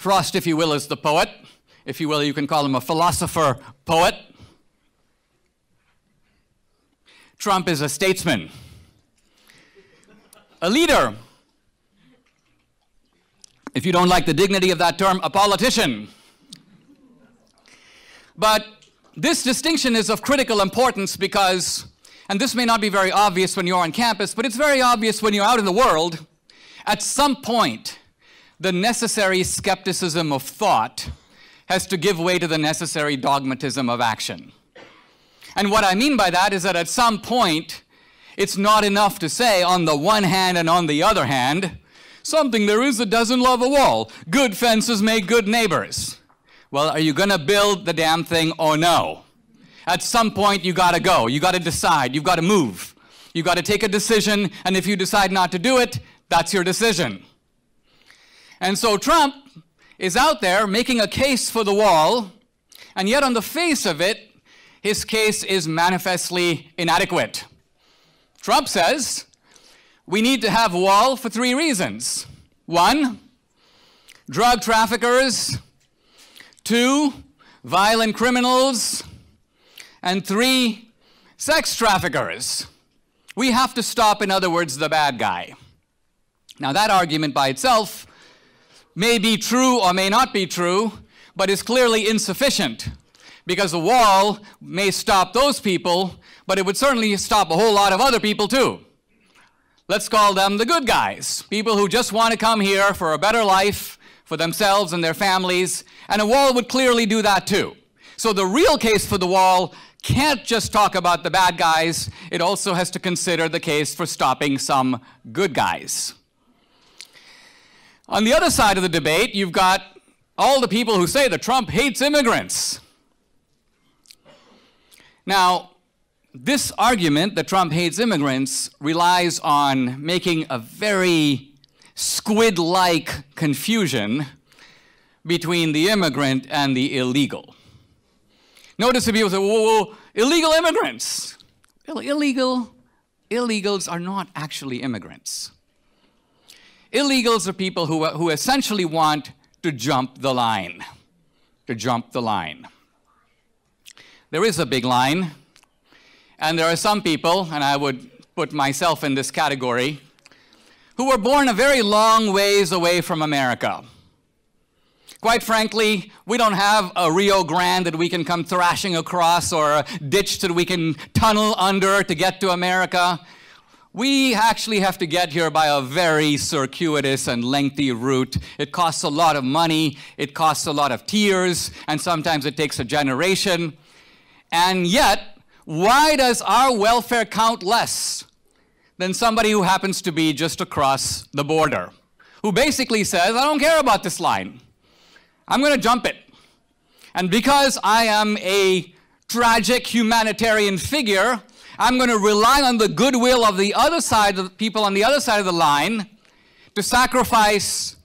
Frost, if you will, is the poet. If you will, you can call him a philosopher poet. Trump is a statesman, a leader. If you don't like the dignity of that term, a politician. But this distinction is of critical importance because, and this may not be very obvious when you're on campus, but it's very obvious when you're out in the world, at some point, the necessary skepticism of thought has to give way to the necessary dogmatism of action. And what I mean by that is that at some point, it's not enough to say on the one hand and on the other hand, something there is that doesn't love a wall. Good fences make good neighbors. Well, are you going to build the damn thing or no? At some point, you got to go. You got to decide. You've got to move. You've got to take a decision, and if you decide not to do it, that's your decision. And so Trump is out there making a case for the wall, and yet on the face of it, his case is manifestly inadequate. Trump says we need to have a wall for 3 reasons. 1, drug traffickers. 2, violent criminals. And 3, sex traffickers. We have to stop, in other words, the bad guy. Now that argument by itself may be true or may not be true, but is clearly insufficient, because a wall may stop those people, but it would certainly stop a whole lot of other people too. Let's call them the good guys, people who just want to come here for a better life for themselves and their families, and a wall would clearly do that too. So the real case for the wall can't just talk about the bad guys, it also has to consider the case for stopping some good guys. On the other side of the debate, you've got all the people who say that Trump hates immigrants. Now, this argument that Trump hates immigrants relies on making a very squid-like confusion between the immigrant and the illegal. Notice that people say, whoa, illegal immigrants. Illegals are not actually immigrants. Illegals are people who essentially want to jump the line, There is a big line, and there are some people, and I would put myself in this category, who were born a very long ways away from America. Quite frankly, we don't have a Rio Grande that we can come thrashing across or a ditch that we can tunnel under to get to America. We actually have to get here by a very circuitous and lengthy route. It costs a lot of money, it costs a lot of tears, and sometimes it takes a generation. And yet, why does our welfare count less than somebody who happens to be just across the border, who basically says, I don't care about this line. I'm going to jump it. And because I am a tragic humanitarian figure, I'm going to rely on the goodwill of the other side, of the people on the other side of the line, to sacrifice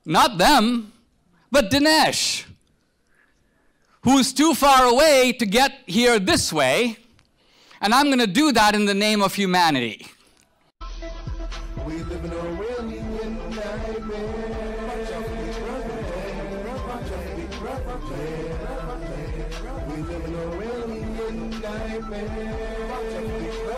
not them, but Dinesh, who's too far away to get here this way, and I'm going to do that in the name of humanity. We live in a Orwellian nightmare. We live in a Orwellian nightmare.